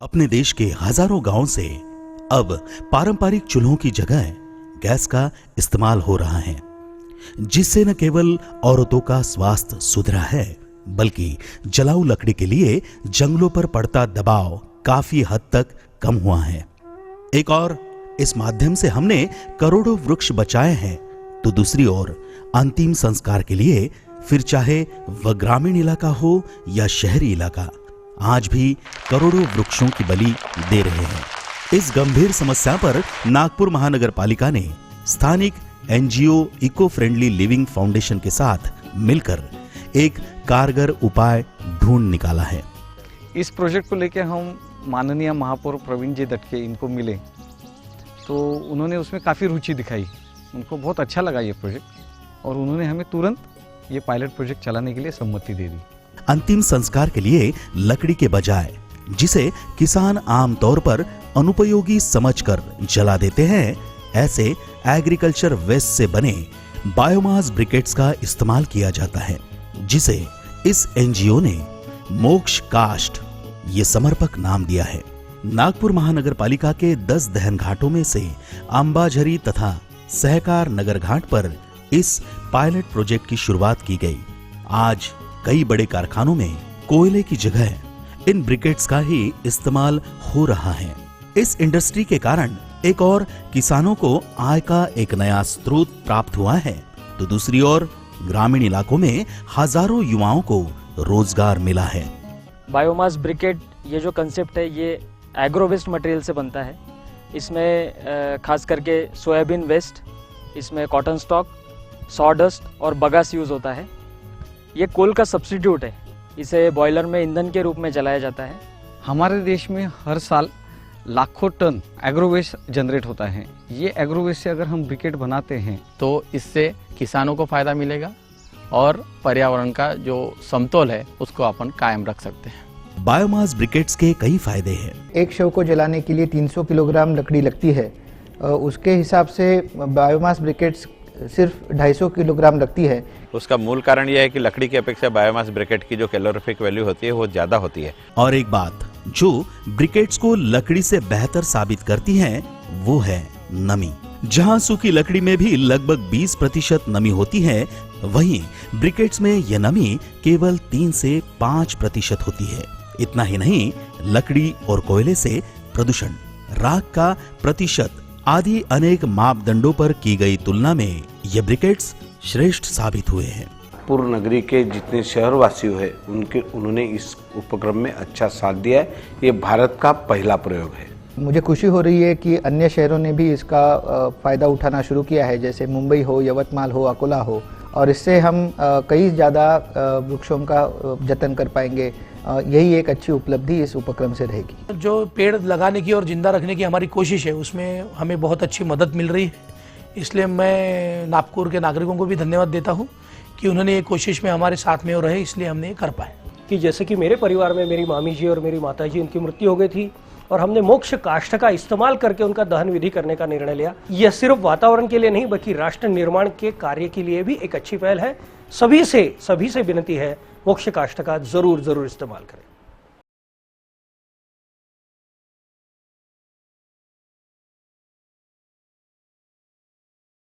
अपने देश के हजारों गांवों से अब पारंपरिक चूल्हों की जगह गैस का इस्तेमाल हो रहा है, जिससे न केवल औरतों का स्वास्थ्य सुधरा है, बल्कि जलाऊ लकड़ी के लिए जंगलों पर पड़ता दबाव काफी हद तक कम हुआ है। एक और इस माध्यम से हमने करोड़ों वृक्ष बचाए हैं, तो दूसरी ओर अंतिम संस्कार के लिए फिर चाहे वह ग्रामीण इलाका हो या शहरी इलाका, आज भी करोड़ों वृक्षों की बलि दे रहे हैं। इस गंभीर समस्या पर नागपुर महानगर पालिका ने स्थानिक NGO eco friendly living foundation के साथ मिलकर एक कारगर उपाय ढूंढ निकाला है। इस प्रोजेक्ट को लेकर हम माननीय महापौर प्रवीण जी दटके इनको मिले, तो उन्होंने उसमें काफ़ी रुचि दिखाई। उनको बहुत अच्छा लगा ये प्रोजेक्ट और उन्होंने हमें तुरंत ये पायलट प्रोजेक्ट चलाने के लिए सहमति दे दी। अंतिम संस्कार के लिए लकड़ी के बजाय, जिसे किसान आमतौर पर अनुपयोगी समझकर जला देते हैं, ऐसे एग्रीकल्चर वेस्ट से बने बायोमास ब्रिकेट्स का इस्तेमाल किया जाता है, जिसे इस एनजीओ ने मोक्ष काष्ठ ये समर्पक नाम दिया है। नागपुर महानगर पालिका के 10 दहन घाटों में से अंबाझरी तथा सहकार नगर घाट पर इस पायलट प्रोजेक्ट की शुरुआत की गई। आज कई बड़े कारखानों में कोयले की जगह इन ब्रिकेट्स का ही इस्तेमाल हो रहा है। इस इंडस्ट्री के कारण एक और किसानों को आय का एक नया स्रोत प्राप्त हुआ है, तो दूसरी ओर ग्रामीण इलाकों में हजारों युवाओं को रोजगार मिला है। बायोमास ब्रिकेट ये जो कंसेप्ट है, ये एग्रो वेस्ट मटेरियल से बनता है। इसमें खास करके सोयाबीन वेस्ट, इसमें कॉटन स्टॉक, सॉडस्ट और बगास यूज़ होता है। ये कोल का सब्स्टिट्यूट है, इसे बॉयलर में ईंधन के रूप में जलाया जाता है। हमारे देश में हर साल लाखों टन एग्रो वेस्ट जनरेट होता है। ये एग्रो वेस्ट से अगर हम ब्रिकेट बनाते हैं तो इससे किसानों को फायदा मिलेगा और पर्यावरण का जो समतोल है उसको अपन कायम रख सकते हैं। बायोमास ब्रिकेट्स के कई फायदे हैं। एक शव को जलाने के लिए 300 किलोग्राम लकड़ी लगती है, उसके हिसाब से बायोमास ब्रिकेट्स सिर्फ 250 किलोग्राम लगती है। उसका मूल कारण यह है कि लकड़ी की अपेक्षा बायोमास ब्रिकेट की जो कैलोरीफिक वैल्यू होती है वो ज्यादा होती है। और एक बात जो ब्रिकेट्स को लकड़ी से बेहतर साबित करती है, वो है नमी। जहां सूखी लकड़ी में भी लगभग 20% नमी होती है, वहीं ब्रिकेट्स में यह नमी केवल 3 से 5% होती है। इतना ही नहीं, लकड़ी और कोयले से प्रदूषण, राख का प्रतिशत आदि अनेक मापदंडों पर की गई तुलना में ये ब्रिकेट्स श्रेष्ठ साबित हुए हैं। नागपुर नगरी के जितने शहरवासी हैं उन्होंने इस उपक्रम में अच्छा साथ दिया है। ये भारत का पहला प्रयोग है। मुझे खुशी हो रही है कि अन्य शहरों ने भी इसका फायदा उठाना शुरू किया है, जैसे मुंबई हो, यवतमाल हो, अकोला हो, और इससे हम कई ज़्यादा वृक्षों का जतन कर पाएंगे। यही एक अच्छी उपलब्धि इस उपक्रम से रहेगी। जो पेड़ लगाने की और जिंदा रखने की हमारी कोशिश है, उसमें हमें बहुत अच्छी मदद मिल रही है। इसलिए मैं नागपुर के नागरिकों को भी धन्यवाद देता हूँ कि उन्होंने ये कोशिश में हमारे साथ में और रहे, इसलिए हमने ये कर पाए। कि जैसे कि मेरे परिवार में मेरी मामी जी और मेरी माता जी, उनकी मृत्यु हो गई थी और हमने मोक्ष काष्ठ का इस्तेमाल करके उनका दहन विधि करने का निर्णय लिया। यह सिर्फ वातावरण के लिए नहीं, बल्कि राष्ट्र निर्माण के कार्य के लिए भी एक अच्छी पहल है। सभी से विनती है, मोक्ष काष्ठ का जरूर इस्तेमाल करें।